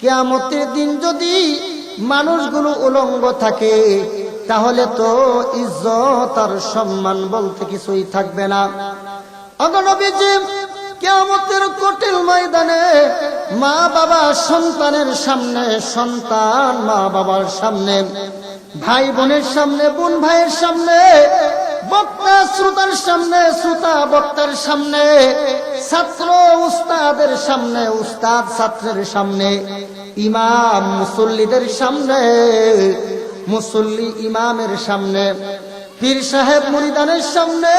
কিয়ামতের দিন যদি মানুষগুলো উলঙ্গ থাকে তাহলে তো ইজ্জত আর সম্মান বলতে কিছুই থাকবে না। ওগো নবীজি, কিয়ামতের কঠিন ময়দানে মা বাবা সন্তানের সামনে, সন্তান মা বাবার সামনে, ভাই বোনের সামনে, বোন ভাইয়ের সামনে, বক্তা শ্রোতার সামনে, শ্রোতা বক্তার সামনে, ছাত্র উস্তাদের সামনে, উস্তাদ ছাত্রের সামনে, ইমাম মুসল্লিদের সামনে, মুসল্লি ইমামের সামনে, পীর সাহেব মুরিদানের সামনে,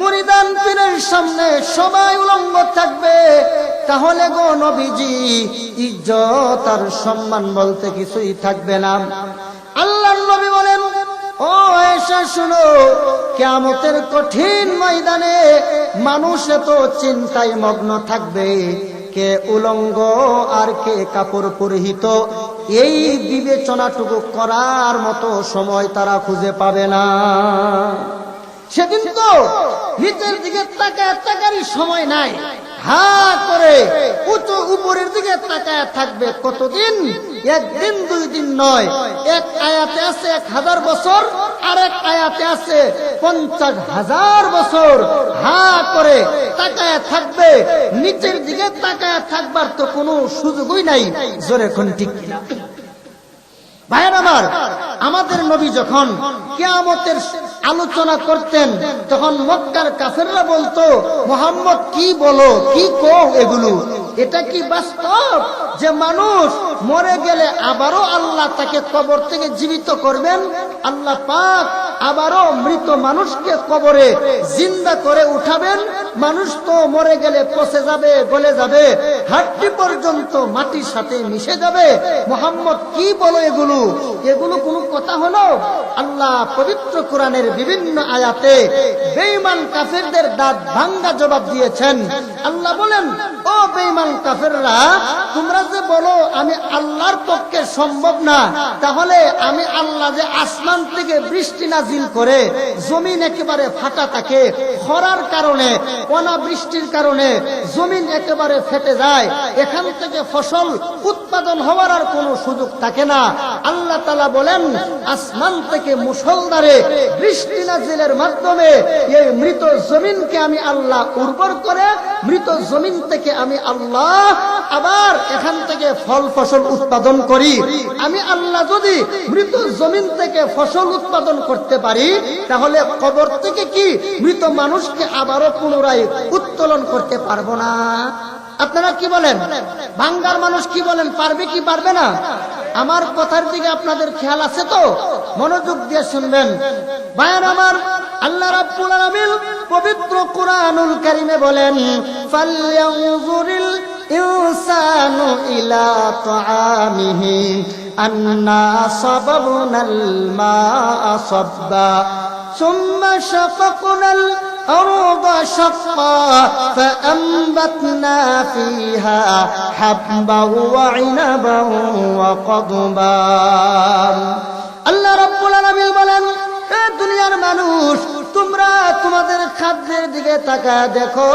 মুরিদান পীরের সামনে সবাই উলঙ্গ থাকবে। তাহলে গো নবীজি, ইজ্জত আর সম্মান বলতে কিছুই থাকবে না। আল্লাহর নবী বলেন, ও আয়েশা শুনো, কিয়ামতের কঠিন ময়দানে মানুষ এত চিন্তায় মগ্ন থাকবে, কে উলঙ্গ আর কে কাপড় পরিহিত, এই বিবেচনাটুকু করার মতো সময় তারা খুঁজে পাবে না। সেদিন তো নিচের দিকে তাকারই সময় নাই, হা করে উঁচু উপরের দিকে তাকায় থাকবে। কতদিন? একদিন দুই দিন নয়। এক আয়াতে আছে 1000 বছর, আর এক আয়াতে আছে 50,000 বছর হা করে তাকায় থাকবে। নিচের দিকে তাকায় থাকবার তো কোনো সুযোগই নাই। জোরে কোন ঠিক কিনা? ভাইয়ের আমার, আমাদের নবী যখন কিয়ামতের আলোচনা করতেন তখন মক্কার কাফেররা বলতো, মুহাম্মদ কি বলো, কি কও এগুলো? এটা কি বাস্তব যে মানুষ মরে গেলে আবারও আল্লাহ তাকে কবর থেকে জীবিত করবেন? আল্লাহ পাক আবারও মৃত মানুষকে কবরে জিন্দা করে উঠাবেন? মানুষ তো মরে গেলে পচে যাবে, গলে যাবে, হাড়টি পর্যন্ত মাটির সাথে মিশে যাবে। মুহাম্মদ কি বলো এগুলো? এগুলো কোনো কথা হলো? আল্লাহ পবিত্র কোরআনের বিভিন্ন আয়াতে বেঈমান কাফেরদের দাঁত ভাঙ্গা জবাব দিয়েছেন। আল্লাহ বলেন, ও বেঈমান কাফেররা, তোমরা যে বলো আমি আল্লাহর পক্ষে সম্ভব না, তাহলে আমি আল্লাহ যে আসমান থেকে বৃষ্টি নাজিল করে জমিন একেবারে ফাটা থাকে, খরার কারণে, অনাবৃষ্টির কারণে জমিন একেবারে ফেটে যায়, এখান থেকে ফসল উৎপাদন হওয়ার আর কোনো সুযোগ থাকে না। আল্লাহ তাআলা বলেন, আসমান থেকে মুষলধারে বৃষ্টি নাজিলের মাধ্যমে এই মৃত জমিনকে আমি আল্লাহ উর্বর করে, মৃত জমিন থেকে আমি আল্লাহ আবার এখান থেকে ফল ফসল উৎপাদন করি। আমি আল্লাহ যদি মৃত জমিন থেকে ফসল উৎপাদন করতে পারি, তাহলে কবর থেকে কি মৃত মানুষকে আবারও পুনরায় উত্তোলন করতে পারবো না? আপনারা কি বলেন? বাংলার মানুষ কি বলেন? পারবে কি পারবে না? আমার কথার দিকে আপনাদের খেয়াল আছে তো? মনোযোগ দিয়ে শুনবেন। ভাইয়ের আমার, আল্লাহ রাব্বুল আলামিন পবিত্র কুরআনুল কারীমে বলেন, ফালয়ানজুরিল ইনসানু ইলা তাআমিহি আন্না সাবাবনাল মা'a সাব্বা সুম্মা শাকাকনাল আরদা শাক্কা ফাআনবাতনা ফিহা হাববান ওয়া ইনাবান ওয়া কদবা। আল্লাহ রাব্বুল আলামিন বলেন, এ দুনিয়ার মানুষ, তোমরা তোমাদের খাদ্যের দিকে তাকায় দেখো।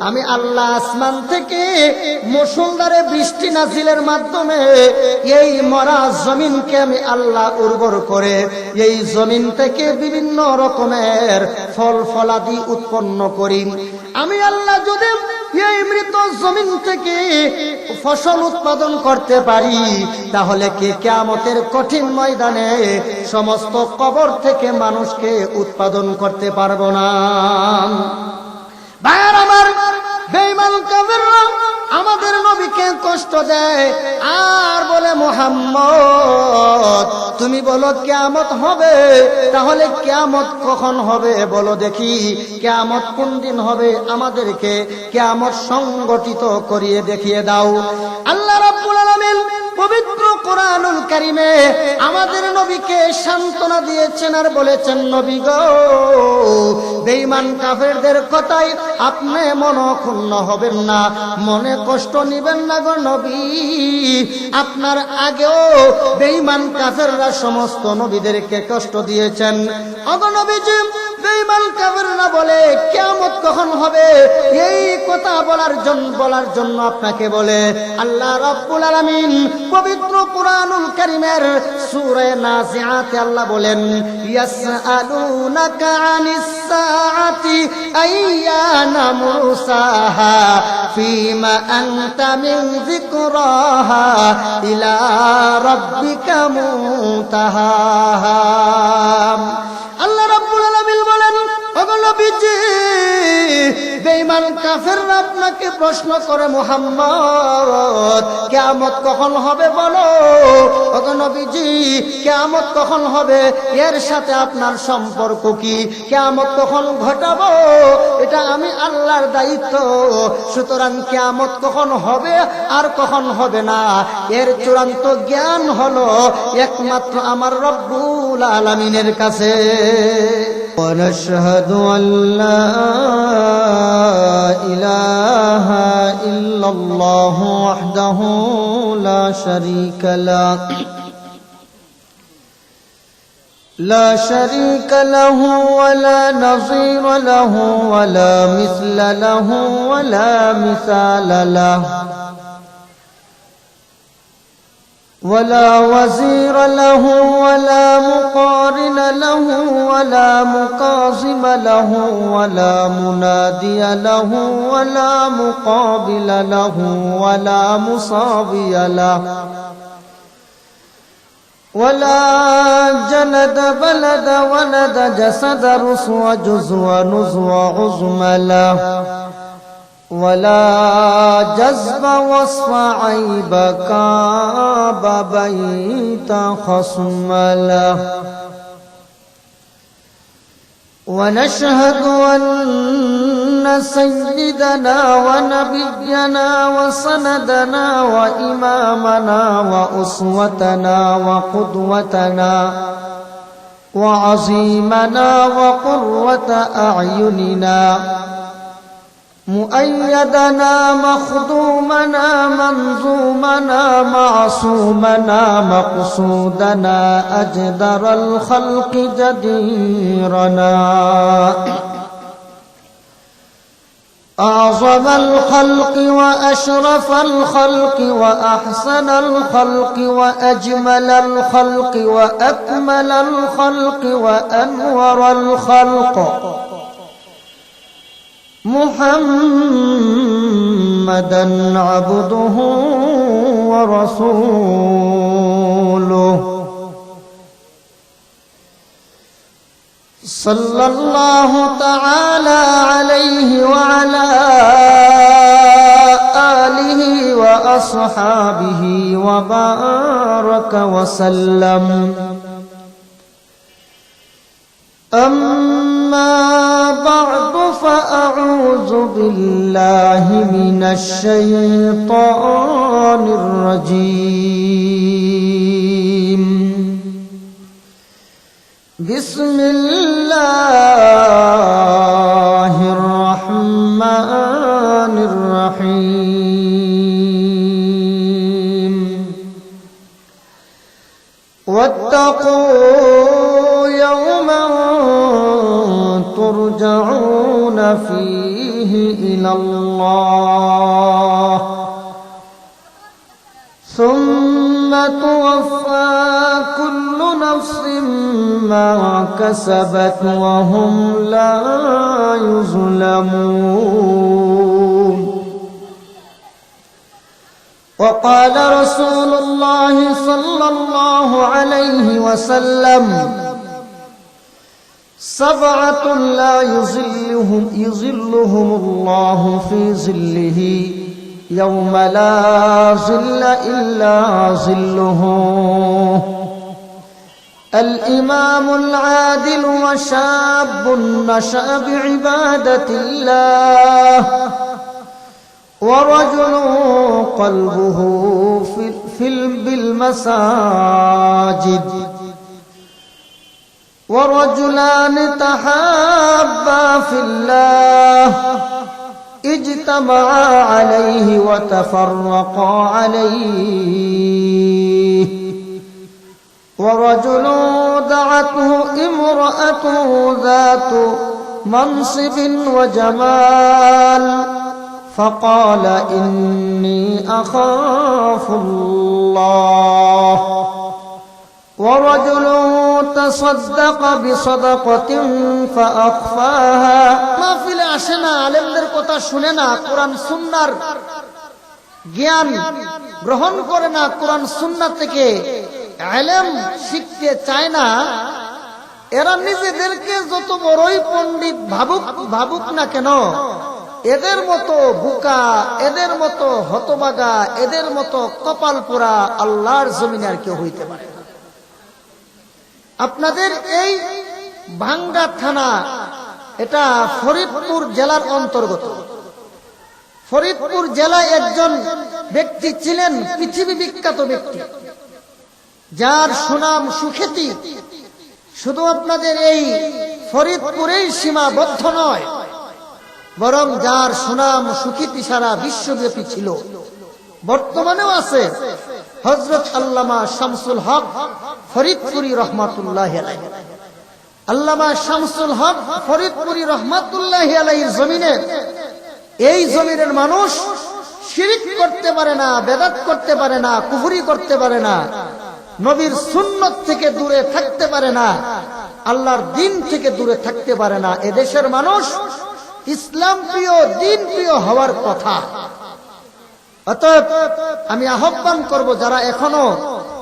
আমি আল্লাহ আসমান থেকে মুষলধারে বৃষ্টি নাজিলের মাধ্যমে এই মরা জমিনকে আমি আল্লাহ উর্বর করে এই জমিন থেকে বিভিন্ন রকমের ফল ফলাদি উৎপন্ন করি। আমি আল্লাহ যদি এই মৃত জমিন থেকে ফসল উৎপাদন করতে পারি, তাহলে কি কিয়ামতের কঠিন ময়দানে সমস্ত কবর থেকে মানুষকে উৎপাদন করতে পারবো না? ভাইয়ের আমার, বেঈমান কাফেররা আমাদের নবীকে কষ্ট দেয় আর বলে, মুহাম্মদ তুমি বলো কিয়ামত হবে, তাহলে কিয়ামত কখন হবে বলো দেখি, কিয়ামত কোন দিন হবে, আমাদেরকে কিয়ামত সংগঠিত করিয়ে দেখিয়ে দাও। আল্লাহ রাব্বুল আলামিন পবিত্র কোরআনুল কারীমে আমাদের নবীকে সান্ত্বনা দিয়েছেন আর বলেছেন, নবী গো, বেঈমান কাফেরদের কথায় আপনি মনক্ষুণ্ণ হবেন না, মনে কষ্ট নিবেন না গো নবী। আপনার আগেও বেঈমান কাফেররা সমস্ত নবীদেরকে কষ্ট দিয়েছেন। ওগো নবীজি, বেঈমান কাফেররা বলে কিয়ামত কখন হবে, এই কথা বলার জন্য আপনাকে বলে আল্লাহ রাব্বুল আলামিন পবিত্র কুরআনুল কারীমের সূরা নাজিআতে আল্লাহ বলেন ইয়াসআলুনাকা আনিস সাআতি আইয়ানা মুরসাহা ফীমা আনতা মিন যিকরাহা ইলা রাব্বিকা মুনতাহাহা। আল্লাহ রাব্বুল আলামিন বলেন ওগো নবীজি, বেঈমান কাফেররা আপনাকে প্রশ্ন করে মুহাম্মদ কিয়ামত কখন হবে বলো। ওগো নবীজি, কিয়ামত কখন হবে এর সাথে আপনার সম্পর্ক কি? কিয়ামত কখন ঘটাবো এটা আমি আল্লাহর দায়িত্ব। সুতরাং কিয়ামত কখন হবে আর কখন হবে না এর চূড়ান্ত জ্ঞান হলো একমাত্র আমার রব্বুল আলামিনের কাছে। ونشهد أن لا إله إلا الله وحده لا شريك له له ولا نظير له ولا مثل له ولا مثال له ولا وزير له ولا مقارن له ولا مقاصم له ولا منادي له ولا مقابل له ولا مصابي له ولا جلد بلد ولد جسد رسو جزو نزو عظم له ولا جذب وصف عيب كاب بيت خصم له ونشهد أن سيدنا ونبينا وسندنا وإمامنا وأسوتنا وقدوتنا وعظيمنا وقرة أعيننا مؤيدنا مخدومنا منظومنا معصومنا مقصودنا أجدر الخلق جديرنا أعظم الخلق وأشرف الخلق وأحسن الخلق وأجمل الخلق وأكمل الخلق وأنور الخلق محمدا عبده ورسوله صلى الله تعالى عليه وعلى آله وأصحابه وبارك وسلم. أما بعد فأعوذ بالله من الشيطان الرجيم. بسم الله الرحمن الرحيم. واتقوا يوما ترجعون فيه إلى الله ثم توفى كل نفس ما كسبت وهم لا يظلمون. وقال رسول الله صلى الله عليه وسلم: سبعة لا يظلهم الله في ظله يوم لا ظل إلا ظله: الإمام العادل وشاب نشأ بعبادة الله ورجل قلبه بالمساجد ورجلان تحابا في الله اجتمعا عليه وتفرقا عليه ورجل دعا وامرأته ذات منصب وجمال فقال إني أخاف الله ورجل تصدق بصدقة فأخفاها মাহফিলে আসে না, আলেমদের কথা শুনে না, কোরআন সুন্নাহর জ্ঞান গ্রহণ করে না, কোরআন সুন্নাহ থেকে ইলম শিখতে চায় না। এরা নিজেদেরকে যত বড়ই পণ্ডিত ভাবুক না কেন, এদের মতো বোকা, এদের মতো হতভাগা, এদের মতো কপাল পোড়া আল্লাহর জমিনে আর কেউ হইতে পারে না। আপনাদের এই ভাঙ্গা থানা, এটা ফরিদপুর জেলার অন্তর্গত। ফরিদপুর জেলায় একজন ব্যক্তি ছিলেন, পৃথিবী বিখ্যাত ব্যক্তি, যার সুনাম সুখ্যাতি শুধু আপনাদের এই ফরিদপুরেই সীমাবদ্ধ নয়, বরং যার সুনাম সুখ্যাতি সারা বিশ্বব্যাপী ছিল, বর্তমানেও আছে। হযরত আল্লামা শামসুল হক ফরিদপুরি রহমাতুল্লাহি আলাইহি। আল্লামা শামসুল হক ফরিদপুরি রহমাতুল্লাহি আলাইহির জমিনে, এই জমিনের মানুষ শিরক করতে পারে না, বেদাত করতে পারে না, কুফরি করতে পারে না, নবীর সুন্নত থেকে দূরে থাকতে পারে না, আল্লাহর দিন থেকে দূরে থাকতে পারে না। এদেশের মানুষ ইসলাম প্রিয়, দিন প্রিয় হওয়ার কথা। অতএব আমি আহ্বান করব, যারা এখনো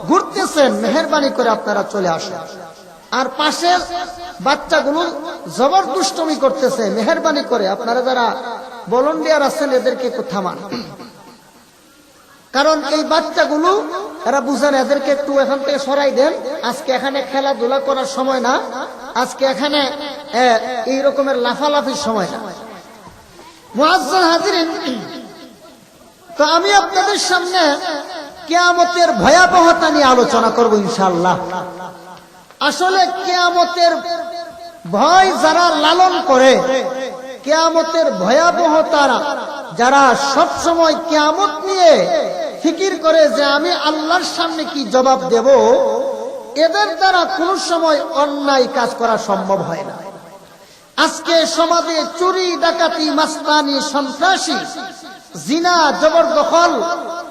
ঘুরতেছেন, মেহেরবানি করে আপনারা চলে আসেন। আর পাশের বাচ্চাগুলো জবরদস্তি করতেছে, মেহেরবানি করে আপনারা যারা ভলান্টিয়ার আছেন এদেরকে একটু থামান। কারণ এই বাচ্চাগুলো এরা বুঝেন, এদেরকে একটু এখান থেকে সরাই দেন। আজকে এখানে খেলাধুলা করার সময় না, আজকে এখানে এই রকমের লাফালাফির সময় না। মুআজ্জাজ হাজিরিন, তো আমি আপনাদের সামনে কিয়ামতের ভয়াবহতা নিয়ে আলোচনা করব ইনশাআল্লাহ। আসলে কিয়ামতের ভয় যারা লালন করে, কিয়ামতের ভয়াবহতা যারা সব সময় কিয়ামত নিয়ে ফিকির করে যে আমি আল্লাহর সামনে কি জবাব দেব, এদের দ্বারা কোনো সময় অন্যায় কাজ করা সম্ভব হয় না। আজকে সমাজে চুরি, ডাকাতি, মাস্তানি, সন্ত্রাসী, জিনা, জবরদখল,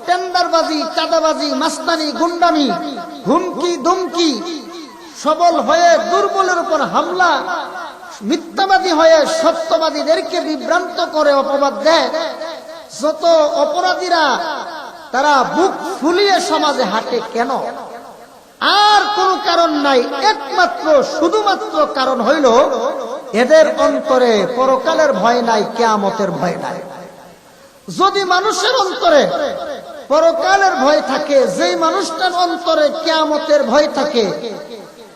টেন্ডারবাজি, চাঁদাবাজি, মাস্তানি, গুন্ডামি, হুমকি ধুমকি, সবল হয়ে দুর্বলের উপর হামলা, মিথ্যাবাদী হয়ে সত্যবাদীদেরকে বিভ্রান্ত করে অপবাদ দেয়। যত অপরাধীরা তারা বুক ফুলিয়ে সমাজে হাঁটে কেন? আর কোনো কারণ নাই, একমাত্র শুধুমাত্র কারণ হইল এদের অন্তরে পরকালের ভয় নাই, কিয়ামতের ভয় নাই। যদি মানুষের অন্তরে পরকালের ভয় থাকে, যেই মানুষটার অন্তরে কিয়ামতের ভয় থাকে,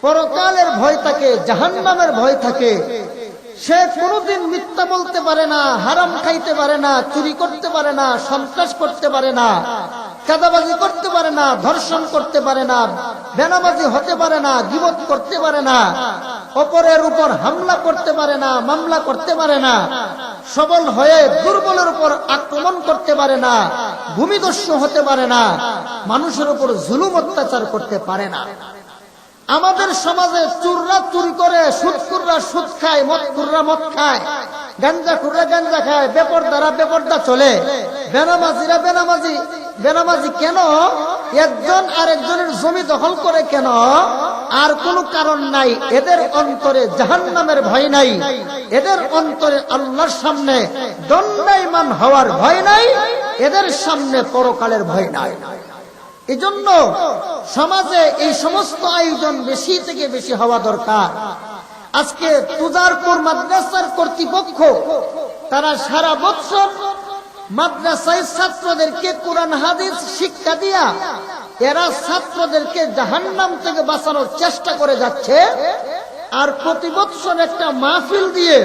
পরকালের ভয় থাকে, জাহান্নামের ভয় থাকে, সে কোনোদিন মিথ্যা বলতে পারে না, হারাম খাইতে পারে না, চুরি করতে পারে না, সন্ত্রাস করতে পারে না, চাঁদাবাজি করতে পারে না, ধর্ষণ করতে পারে না, বেনামাজি হতে পারে না, গীবত করতে পারে না, অপরের উপর হামলা করতে পারে না, মামলা করতে পারে না, সবল হয়ে দুর্বলের উপর আক্রমণ করতে পারে না, ভূমিদস্যু হতে পারে না, মানুষের উপর জুলুম অত্যাচার করতে পারে না। আমাদের সমাজে চুররা চুরি করে, সুদখুররা সুদ খায়, মদখুররা মদ খায়, গাঞ্জাখুররা গাঞ্জা খায়, বেপরদারা বেপরদা চলে, বেনামাজিরা বেনামাজি কেন? একজন আরেকজনের জমি দখল করে কেন? আর কোনো কারণ নাই। এদের অন্তরে জাহান্নামের ভয় নাই, এদের অন্তরে আল্লাহর সামনে দণ্ডায়মান হওয়ার ভয় নাই, এদের সামনে পরকালের ভয় নাই। এজন্য সমাজে এই সমস্ত আয়োজন বেশি থেকে বেশি হওয়া দরকার। আজকে তুজারপুর মাদ্রাসার কর্তৃপক্ষ তারা সারা বছর মাদ্রাসায় ছাত্রদেরকে কোরআন হাদিস শিক্ষা দিয়া এরা ছাত্রদেরকে জাহান্নাম থেকে বাঁচানোর চেষ্টা করে যাচ্ছে। আর প্রতি বছর একটা মাহফিল দিয়ে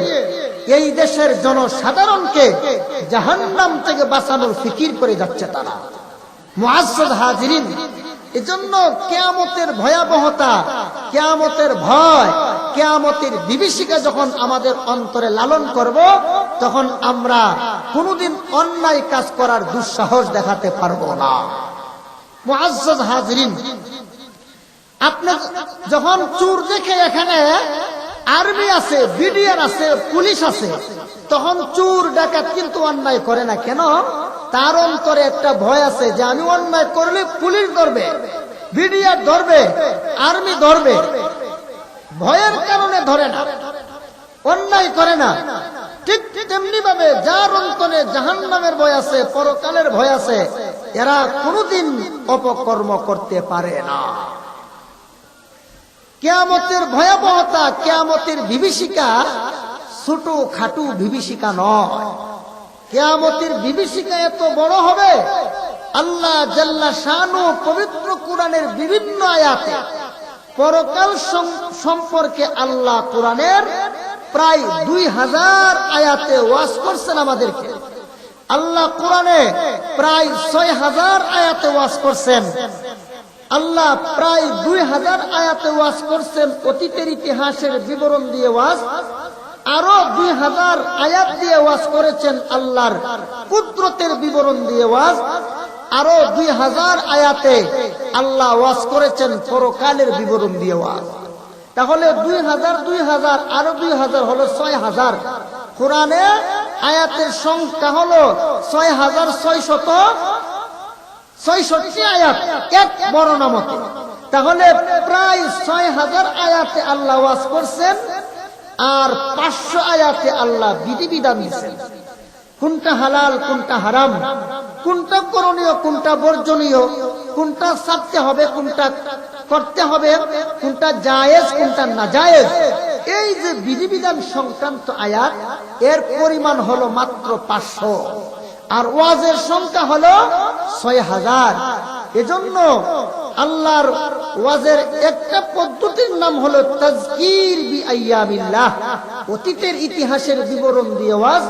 এই দেশের জনসাধারণকে জাহান্নাম থেকে বাঁচানোর ফিকির করে যাচ্ছে তারা। মুআজ্জাজ হাজিরিন, এজন্য কিয়ামতের ভয়াবহতা, কিয়ামতের ভয়, কিয়ামতের বিভীষিকা যখন আমাদের অন্তরে লালন করব, তখন আমরা কোনোদিন অন্যায় কাজ করার দুঃসাহস দেখাতে পারবো না। মুআজ্জাজ হাজিরিন, আপনি যখন চোর দেখে এখানে আর্মি আছে, বিডিআর আছে, পুলিশ আছে, তখন চোর ডাকাত কিন্তু অন্যায় করে না। কেন? তার অন্তরে একটা ভয় আছে যে আমি অন্যায় করলে পুলিশ ধরবে, বিডিআর ধরবে, আর্মি ধরবে। ভয়ের কারণে ধরে না, অন্যায় করে না। ঠিক তেমনি ভাবে যার অন্তরে জাহান্নামের ভয় আছে, পরকালের ভয় আছে, এরা কোনোদিন অপকর্ম করতে পারে না। কিয়ামতের ভয়াবহতা, কিয়ামতের বিভীষিকা ছোট খাটু বিভীষিকা নয়। কিয়ামতের বিভীষিকা এত বড় হবে, আল্লাহ জাল্লা শানু পবিত্র কোরআনের বিভিন্ন আয়াতে পরকাল সম্পর্কে আল্লাহ কোরআনের প্রায় 2000 আয়াতে ওয়াজ করছেন আমাদেরকে। আল্লাহ কোরআনে প্রায় 6000 আয়াতে ওয়াজ করছেন। আল্লাহ প্রায় 2000 আয়াতে ওয়াজ করছেন অতীতের ইতিহাসের বিবরণ দিয়ে ওয়াজ, আরো 2000 আয়াত দিয়ে ওয়াজ করেছেন আল্লাহর কুদরতের বিবরণ দিয়ে ওয়াজ, আরো 2000 আয়াতে আল্লাহ ওয়াজ করেছেন পরকালের বিবরণ দিয়ে ওয়াজ। তাহলে 2000 আরো 2000 হলো 6000। কোরআনে আয়াতের সংখ্যা হলো 6666 আয়াত এক বর্ণনা মতে। তাহলে প্রায় 6000 আয়াতে আল্লাহ ওয়াজ করছেন, আর 500 আয়াতে আল্লাহ বিধিবিধান দিয়েছেন। কোনটা হালাল, কোনটা হারাম, কোনটা করণীয়, কোনটা বর্জনীয়, কোনটা ছাড়তে হবে, কোনটা করতে হবে, কোনটা জায়েজ, কোনটা নাজায়েজ, এই যে বিধিবিধান সংক্রান্ত আয়াত, এর পরিমাণ হলো মাত্র 500, আর ওয়াজের সংখ্যা হলো 6000। এজন্য আল্লাহর ওয়াজের একটা পদ্ধতির নাম হলো তাজকির বি আইয়ামিল্লাহ, অতীতের ইতিহাসের বিবরণ দিয়ে ওয়াজ।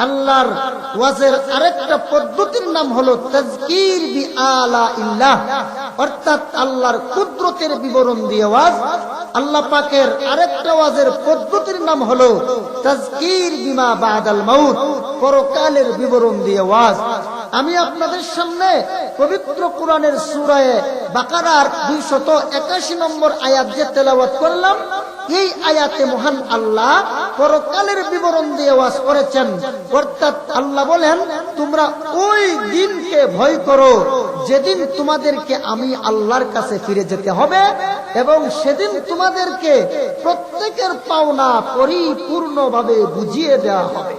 আল্লাহর ওয়াজের আরেকটা পদ্ধতির নাম হলো তাজকির বি আলাইল্লাহ, অর্থাৎ আল্লাহর কুদরতের বিবরণ দিয়ে ওয়াজ। আল্লাহ পাকের আরেকটা ওয়াজের পদ্ধতির নাম হলো তাজকির বিমা বাদাল মাউত, পরকালের বিবরণ দিয়ে ওয়াজ। আমি আপনাদের সামনে পবিত্র কোরআনের সূরা বাকারার 281 নম্বর আয়াত যে তেলাওয়াত করলাম, এই আয়াতে মহান আল্লাহ পরকালের বিবরণ দিয়ে ওয়াজ করেছেন। অর্থাৎ আল্লাহ বলেন, তোমরা ওই দিনকে ভয় করো যেদিন তোমাদেরকে আমি আল্লাহর কাছে ফিরে যেতে হবে, এবং সেদিন তোমাদেরকে প্রত্যেকের পাওনা পরিপূর্ণভাবে বুঝিয়ে দেওয়া হবে।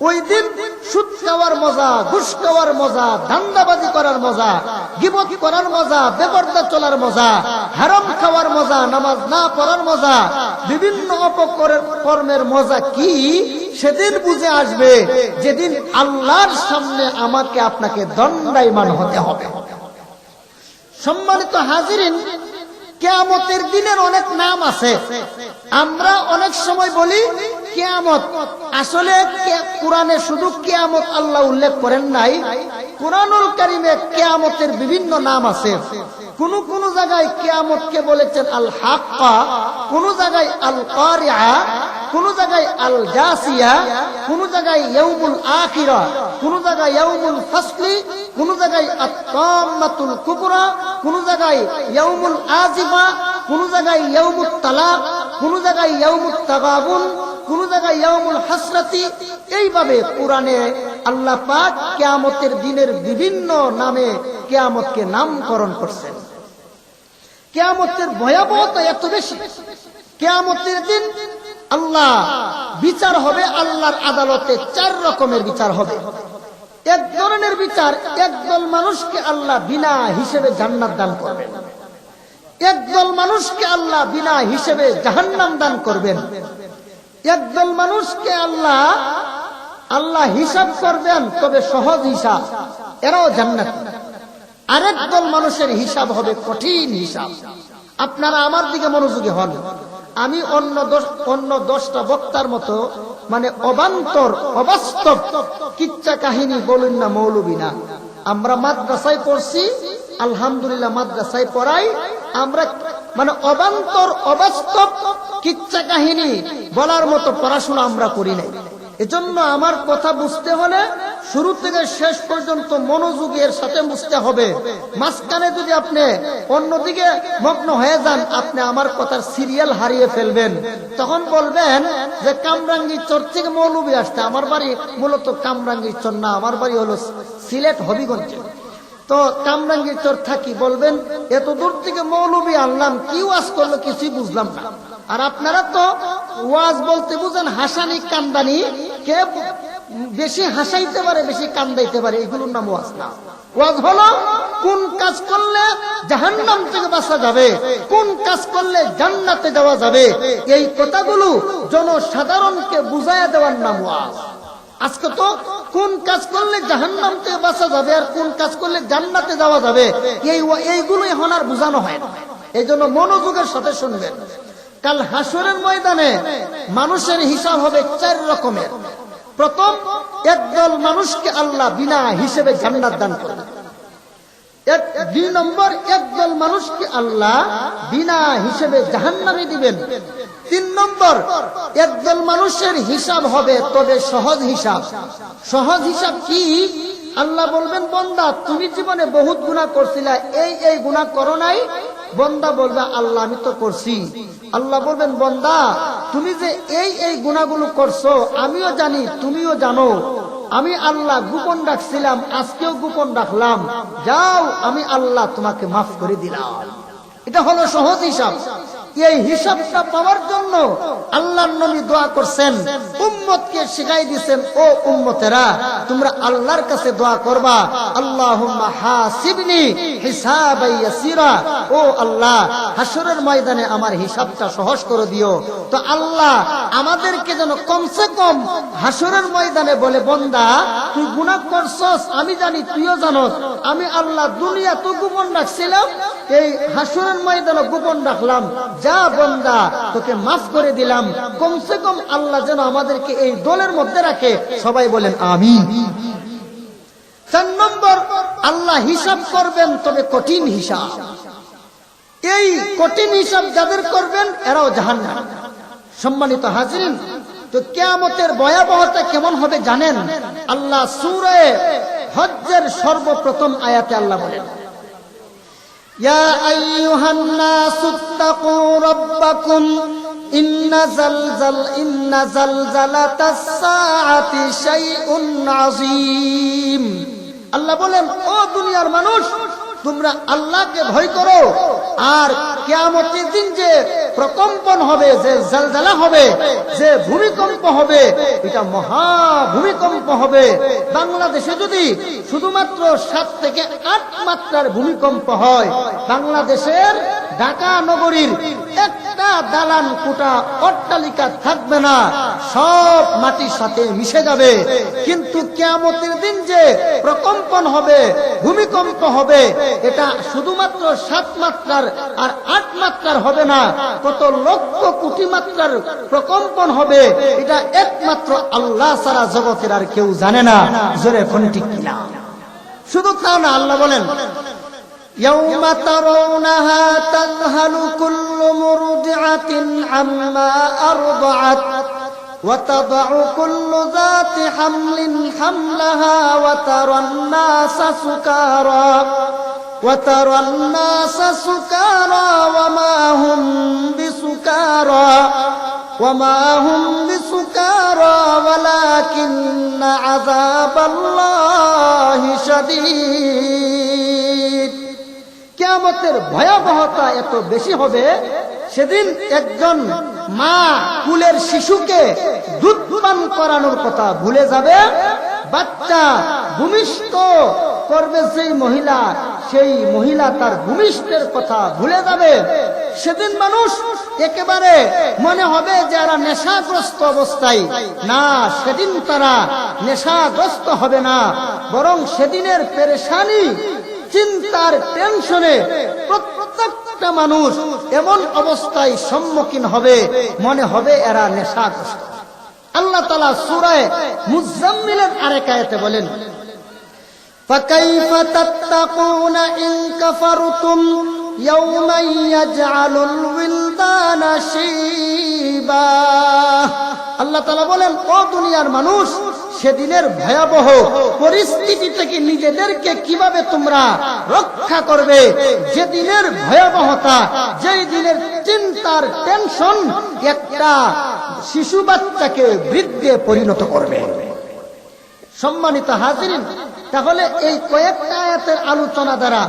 ওই দিন সুদ খাওয়ার মজা, ঘুষ খাওয়ার মজা, ধান্দাবাজি করার মজা, গীবত করার মজা, বেপরদা চলার মজা, হারাম খাওয়ার মজা, নামাজ না পড়ার মজা, বিভিন্ন অপকর্মের মজা কি সেদিন বুঝে আসবে, যেদিন আল্লাহর সামনে আমাকে আপনাকে দণ্ডায়মান হতে হবে। সম্মানিত হাজিরিন, কিয়ামতের দিনের অনেক নাম আছে। আমরা অনেক সময় বলি কিয়ামত, আসলে কোরআনে শুধু কিয়ামত আল্লাহ উল্লেখ করেন নাই, কুরআনুল কারীমে কিয়ামতের বিভিন্ন নাম আছে। কোন কোন জায়গায় কিয়ামতকে বলেছেন আল হাক্কা, কোন জায়গায় আল কারিআ, কোন জায়গায় আল জাসিয়া, কোন জায়গায় ইয়াউমুল আখিরা, কোন জায়গায় ইয়াউমুল ফাসলি, কোন জায়গায় আত-তাম্মাতুল কুবরা, কোন জায়গায় ইয়াউমুল আজিফা, কোন জায়গায় ইয়াউমুত তালাক, কোন জায়গায় ইয়াউমুত তাগাবুন, কোন জায়গায় ইয়াউমুল হাসরাতি। এইভাবে কোরআনে আল্লাহ পাক কিয়ামতের দিনের বিভিন্ন নামে কিয়ামতকে নামকরণ করছেন। কিয়ামতের ভয়াবহতা এত বেশি, কিয়ামতের দিন আল্লাহ বিচার হবে, আল্লাহর আদালতে 4 রকমের বিচার হবে। এক ধরনের বিচার, একদল মানুষকে আল্লাহ বিনা হিসেবে জান্নাত দান করবেন, একদল মানুষকে আল্লাহ বিনা হিসেবে জাহান্নাম দান করবেন, একদল মানুষকে আল্লাহ হিসাব করবেন, তবে সহজ হিসাব, এরাও জান্নাত। আরেক দল মানুষের হিসাব হবে কঠিন হিসাব। আপনারা আমার দিকে মনোযোগী হন। আমি অন্য 10টা বক্তার মতো মানে অবান্তর অবাস্তব কিচ্ছা কাহিনী বলুন না, মৌলবী না। আমরা মাদ্রাসায় পড়ছি, আলহামদুলিল্লাহ মাদ্রাসায় পড়াই। আমরা মানে অবান্তর অবাস্তব কিচ্ছা কাহিনী বলার মতো পড়াশোনা আমরা করি নাই। এজন্য আমার কথা বুঝতে হলে শুরু থেকে শেষ পর্যন্ত মনোযোগের সাথে বুঝতে হবে। মাঝখানে যদি আপনি অন্যদিকে মগ্ন হয়ে যান, আপনি আমার কথার সিরিয়াল হারিয়ে ফেলবেন। তখন বলবেন যে কামরাঙ্গীর চর থেকে মৌলবী আসতে। আমার বাড়ি মূলত কামরাঙ্গীর চর না, আমার বাড়ি হলো সিলেট হবিগঞ্জে। তো কামরাঙ্গীর চর থাকি, বলবেন এত দূর থেকে মৌলবী আনলাম, কি ওয়াজ করলো কিছুই বুঝলাম না। আর আপনারা তো ওয়াজ বলতে বুঝেন হাসানি কান্দানি, কে বেশি হাসাইতে পারে বেশি কান্দাইতে পারে, এগুলোর নাম ওয়াজ না। ওয়াজ হলো কোন কাজ করলে জাহান্নাম থেকে বাঁচা যাবে, কোন কাজ করলে জান্নাতে যাওয়া যাবে, এই কথাগুলো জনসাধারণকে বুঝাইয়া দেওয়ার নাম ওয়াজ। আজকে তো কোন কাজ করলে জাহান্নাম থেকে বাঁচা যাবে আর কোন কাজ করলে জান্নাতে যাওয়া যাবে, এইগুলো এখন আর বোঝানো হয় না। এই জন্য মনোযোগের সাথে শুনবেন। কাল হাসরের ময়দানে মানুষের হিসাব হবে 4 রকমের। প্রথম, একদল মানুষকে আল্লাহ বিনা হিসেবে জান্নাত দান করবেন। 2 নম্বর, একদল মানুষকে আল্লাহ বিনা হিসেবে জাহান্নামে দিবেন। 3 নম্বর, একদল মানুষের হিসাব হবে তবে সহজ হিসাব। সহজ হিসাব কি? আল্লাহ বলবেন, বান্দা তুমি জীবনে বহুত গুনাহ করছিলা, এই গুনাহ করো নাই? বান্দা বলবে, আল্লাহ আমি তো করছি। আল্লাহ বলবেন, বান্দা তুমি যে এই গুনাহগুলো করছো আমিও জানি, তুমিও জানো। আমি আল্লাহ গোপন রাখছিলাম, আজকেও গোপন রাখলাম, যাও আমি আল্লাহ তোমাকে মাফ করে দিলাম। এটা হলো সহজ হিসাব। এই হিসাবটা পাওয়ার জন্য আল্লাহর নবী দোয়া করছেন, উম্মতকে শিখাই দিয়েছেন, ও উম্মতেরা তোমরা আল্লাহর কাছে দোয়া করবা, আল্লাহুম্মা হাসিবনি হিসাবান ইয়াসিরা। ও আল্লাহ, হাসরের ময়দানে আমার হিসাবটা সহজ করে দিও। তো আল্লাহ আমাদেরকে যেন কমসে কম হাসরের ময়দানে বলে, বান্দা তুই গুনাহ করছস, আমি জানি তুইও জানোস, আমি আল্লাহ দুনিয়া তো গোপন রাখছিলাম, এই হাসরের ময়দানে গোপন রাখলাম, যা বান্দা তোকে মাফ করে দিলাম। কমসে কম আল্লাহ যেন আমাদেরকে এই দলের মধ্যে রাখে। সবাই বলেন আমিন। 4 নম্বর, আল্লাহ হিসাব করবেন তবে কঠিন হিসাব। এই কঠিন হিসাব যাদের করবেন এরাও জাহান্নাম। সম্মানিত হাজিরিন, তো কিয়ামতের ভয়াবহতা কেমন হবে জানেন? আল্লাহ সূরা হজ্জের সর্বপ্রথম আয়াতে আল্লাহ বলেন, ইয়া আইয়ুহান নাসু তাকু রাব্বাকুম ইন্না জালজালাতাস সাআতি শাইউন আযীম। আল্লাহ বলেন, ও দুনিয়ার মানুষ, তোমরা আল্লাহকে ভয় করো। আর কিয়ামতের দিন যে প্রকম্পন হবে, যে জালজালা হবে, যে ভূমিকম্প হবে, এটা মহা ভূমিকম্প হবে। বাংলাদেশে যদি শুধুমাত্র 7 থেকে 8 মাত্রার ভূমিকম্প হয়, বাংলাদেশের ঢাকা নগরীর একটা দালান কোঠা অট্টালিকা থাকবে না, সব মাটির সাথে মিশে যাবে। কিন্তু কিয়ামতের দিন যে প্রকম্পন হবে, ভূমিকম্প হবে, এটা শুধুমাত্র 7 মাত্রার আর 8 মাত্রার হবে না, কত লক্ষ কোটি মাত্রার প্রকম্পন হবে। এটা একমাত্র আল্লাহ ছাড়া জগতের আর কেউ জানে না। জোরে কোন ঠিক কিনা? শুধু তাও না, আল্লাহ বলেন, ইয়াউমা তারাউনাহা তাযহালু কুল্লু মুরদিআতিন আম্মা আরদাআত ওয়া তাদউ কুল্লু যাতি হামলিন হামলাহা ওয়া তারান নাসা সুকারা وترى الناس سكارى وما هم بسكارى ولكن عذاب الله شديد। কিয়ামতের ভয়াবহতা এত বেশি হবে, সেদিন একজন মা কুলের শিশুকে দুধ পান করানোর কথা ভুলে যাবে, বাচ্চা ভূমিষ্ঠ করবে সেই মহিলা, সেই মহিলা তার ভূমিষ্ঠের কথা ভুলে যাবে। সেদিন মানুষ একেবারে মনে হবে যে এরা নেশাগ্রস্ত অবস্থায়। না, সেদিন তারা নেশাগ্রস্ত হবে না, বরং সেদিনের পেরেশানি, চিন্তার টেনশনে প্রত্যেকটা মানুষ এমন অবস্থায় সম্মুখীন হবে, মনে হবে এরা নেশাগ্রস্ত। আল্লাহ তাআলা সূরা মুজাম্মিলের আরেক আয়াতে বলেন, ফাকাইফা তাত্তাকুনা ইন কাফারতুম ইয়াওমান ইয়াজআলুল উইলদানা শিবা। আল্লাহ তাআলা বলেন, ও দুনিয়ার মানুষ, সেদিনের ভয়াবহ পরিস্থিতি থেকে নিজেদেরকে কিভাবে তোমরা রক্ষা করবে, যে দিনের ভয়াবহতা, যেই দিনের চিন্তার টেনশন একটা শিশু বাচ্চাকে বৃদ্ধে পরিণত করবে। সম্মানিত হাজিরিন, তাহলে এই কয়েকটা আয়াতের আলোচনা দ্বারা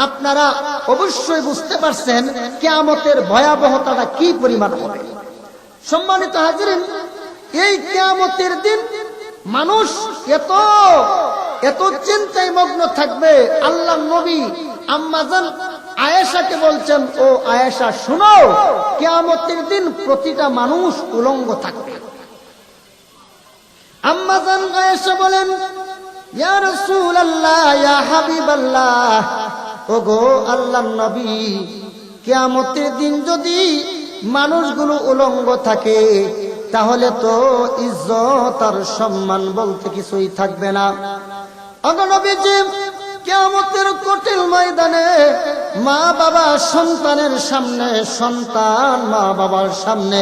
আপনারা অবশ্যই বুঝতে পারছেন কিয়ামতের ভয়াবহতাটা কি পরিমাণ হবে। সম্মানিত হাজিরিন, এই কিয়ামতের দিন মানুষ এত চিন্তায় মগ্ন থাকবে। আল্লাহ নবী আম্মাজান আয়েশাকে বলছেন, ও আয়েশা শুনো, কিয়ামতের দিন প্রতিটা মানুষ উলঙ্গ থাকবে। আম্মাজান আয়েশা বলেন, ইয়া রাসূলুল্লাহ, ইয়া হাবিবাল্লাহ, ওগো আল্লাহর নবী, কিয়ামতের দিন যদি মানুষগুলো উলঙ্গ থাকে তাহলে তো ইজ্জত আর সম্মান বলতে কিছুই থাকবে না। ওগো নবীজি, কিয়ামতের কঠিন ময়দানে মা বাবা সন্তানের সামনে, সন্তান মা বাবার সামনে,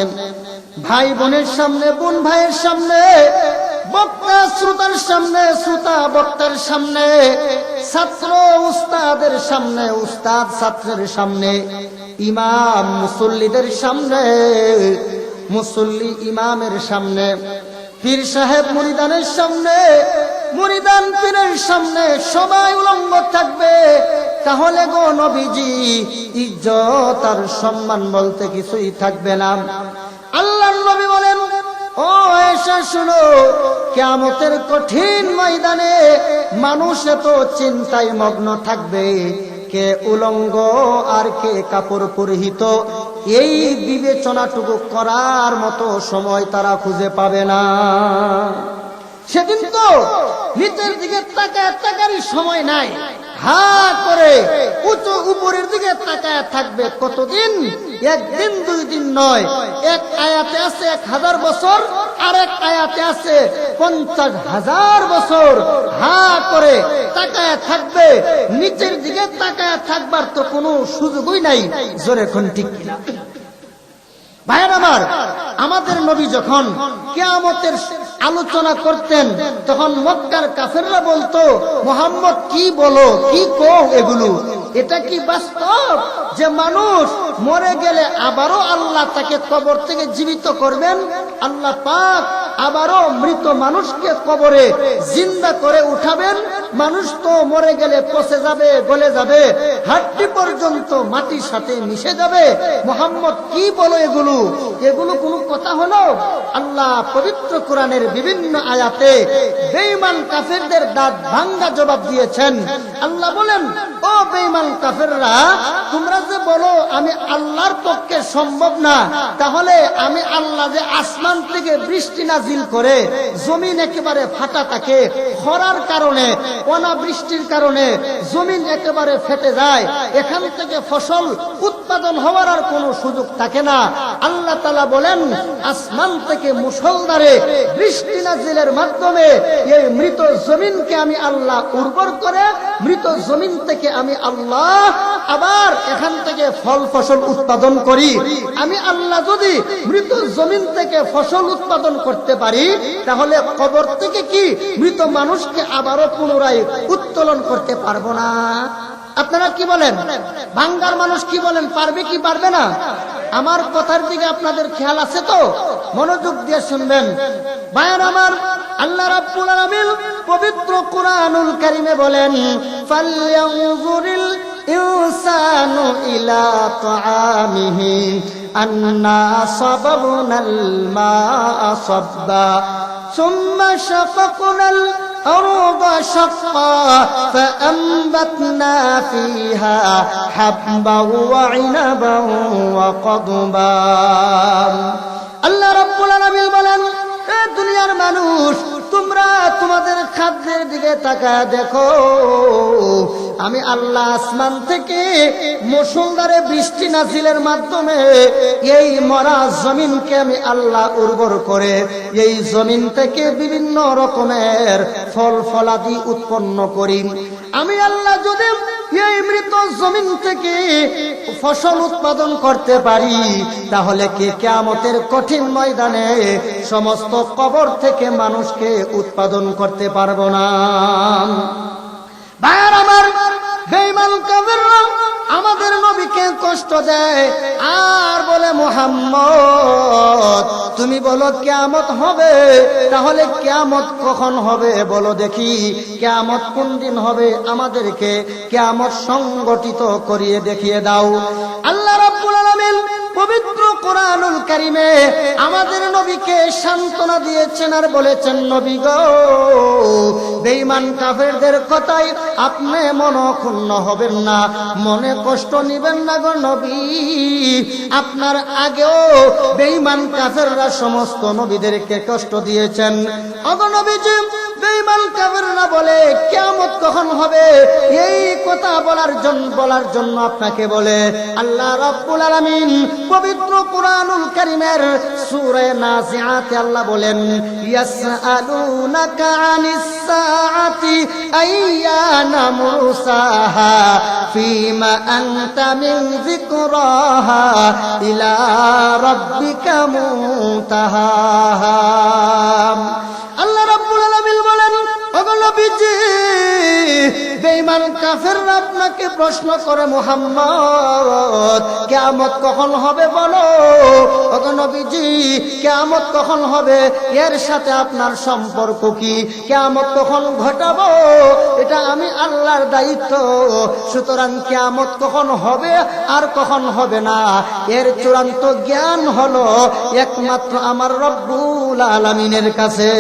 ভাই বোনের সামনে, বোন ভাইয়ের সামনে, বক্তা শ্রোতার সামনে, শ্রোতা বক্তার সামনে, ছাত্র উস্তাদের সামনে, উস্তাদ ছাত্রের সামনে, ইমাম মুসল্লিদের সামনে, মুসল্লি ইমামের সামনে, পীর সাহেব মুরিদানের সামনে, মুরিদান পীরের সামনে, সবাই উলঙ্গ থাকবে। তাহলে গো নবীজি, ইজ্জত আর সম্মান বলতে কিছুই থাকবে না। আল্লাহর নবী বলেন, ও আয়েশা শুনো, কিয়ামতের কঠিন ময়দানে মানুষ এত চিন্তায় মগ্ন থাকবে, কে উলঙ্গ আর কে কাপড় পরিহিত, এই বিবেচনাটুকু করার মতো সময় তারা খুঁজে পাবে না। সেদিন তো নিচের দিকে তাকার সময় নাই, হা করে উঁচু উপরের দিকে তাকায় থাকবে। কতদিন? একদিন দুই দিন নয়। এক আয়াতে আছে 1000 বছর, আর এক আয়াতে আছে 50,000 বছর হা করে তাকায় থাকবে। নিচের দিকে তাকায় থাকবার তো কোনো সুযোগই নাই। জোরে কোন ঠিক কিনা? ভাইয়ের আমার, আমাদের নবী যখন কিয়ামতের আলোচনা করতেন তখন মক্কার কাফেররা বলতো, মুহাম্মদ কি বলো, কি কও এগুলো? এটা কি বাস্তব যে মানুষ মরে গেলে আবারও আল্লাহ তাকে কবর থেকে জীবিত করবেন? আল্লাহ পাক আবারও মৃত মানুষকে কবরে জিন্দা করে উঠাবেন? মানুষ তো মরে গেলে পচে যাবে, গলে যাবে, হাড্ডি পর্যন্ত মাটির সাথে মিশে যাবে। মুহাম্মদ কি বলো এগুলো? এগুলো কোনো কথা হলো? আল্লাহ পবিত্র কোরআনের বিভিন্ন আয়াতে বেঈমান কাফেরদের দাঁত ভাঙ্গা জবাব দিয়েছেন। আল্লাহ বলেন, ও বেঈমান কাফেররা, তোমরা যে বলো আমি আল্লাহর পক্ষে সম্ভব না, তাহলে আমি আল্লাহ যে আসমান থেকে বৃষ্টি নাজিল করে জমিন একেবারে ফাটা থাকে, খরার কারণে, অনাবৃষ্টির কারণে জমিন একেবারে ফেটে যায়, এখান থেকে ফসল উৎপাদন হওয়ার আর কোনো সুযোগ থাকে না। আল্লাহ তাআলা বলেন, আসমান থেকে মুষলধারে বৃষ্টি নাজিলের মাধ্যমে এই মৃত জমিনকে আমি আল্লাহ উর্বর করে, মৃত জমিন থেকে আমি আল্লাহ আবার এখান থেকে ফল ফসল উৎপাদন করি। আমি আল্লাহ যদি মৃত জমিন থেকে ফসল উৎপাদন করতে পারি, তাহলে কবর থেকে কি মৃত মানুষকে আবারও পুনরায় উত্তোলন করতে পারবো না? আপনারা কি বলেন? বাংলার মানুষ কি বলেন? পারবে কি পারবে না? আমার কথার দিকে আপনাদের খেয়াল আছে তো? মনোযোগ দিয়ে শুনবেন। ভাইয়ের আমার, আল্লাহ রাব্বুল আলামিন পবিত্র কুরআনুল কারীমে বলেন, ফালয়ানজুরিল ইনসানু ইলা তাআমিহি আন্না সাবাবনাল মা'a সাব্বা সুম্মা শাকাকনাল الأرض شقا فأنبتنا فيها حبا وعنبا وقضبا। আল্লাহ রাব্বুল আলামিন বলেন, এ দুনিয়ার মানুষ, তোমরা তোমাদের খাদ্যের দিকে তাকায় দেখো। আমি আল্লাহ আসমান থেকে মুষলধারে বৃষ্টি নাজিলের মাধ্যমে এই মরা জমিনকে আমি আল্লাহ উর্বর করে এই জমিন থেকে বিভিন্ন রকমের ফল ফলাদি উৎপন্ন করি। আমি আল্লাহ যদি এই মৃত জমিন থেকে ফসল উৎপাদন করতে পারি, তাহলে কি কিয়ামতের কঠিন ময়দানে সমস্ত কবর থেকে মানুষকে উৎপাদন করতে পারবো না? ভাইয়ার আমার, বেঈমান কাফেররা আমাদের নবীকে কষ্ট দেয় আর বলে, মুহাম্মদ তুমি বলো কিয়ামত হবে, তাহলে কিয়ামত কখন হবে বলো দেখি, কিয়ামত কোন দিন হবে, আমাদেরকে কিয়ামত সংগঠিত করিয়ে দেখিয়ে দাও। আল্লাহ রাব্বুল আলামিন পবিত্র কোরআনুল কারীমে আমাদের নবীকে সান্ত্বনা দিয়েছেন আর বলেছেন, নবী গো, বেঈমান কাফেরদের কথায় আপনি মনক্ষুণ্ণ হবেন না, মনে কষ্ট নিবেন না গো নবী। আপনার আগেও বেঈমান কাফেররা সমস্ত নবীদেরকে কষ্ট দিয়েছেন। ওগো নবীজি, বেঈমান কাফেররা বলে কিয়ামত কখন হবে, এই কথা বলার জন্য আপনাকে বলে আল্লাহ রাব্বুল আলামিন পবিত্র কুরআনুল কারীমের সূরা নাজিআতে আল্লাহ বলেন, ইয়াসআলুনাকা আনিস সাআতি আইয়ানা মুরসাহা ফীমা আনতা মিন যিকরাহা ইলা রাব্বিকা মুনতাহাহা। আল্লাহ রাব্বুল আলামিন বলেন, ওগো নবীজি, বেঈমান কাফেররা আপনাকে প্রশ্ন করে, মুহাম্মদ কিয়ামত কখন হবে বলো। ওগো নবীজি, কিয়ামত কখন হবে, এর সাথে আপনার সম্পর্ক কি? কিয়ামত কখন ঘটাবো, এটা আমি আল্লাহর দায়িত্ব। সুতরাং কিয়ামত কখন হবে আর কখন হবে না, এর চূড়ান্ত জ্ঞান হলো একমাত্র আমার রব্বুল আলামিনের কাছে।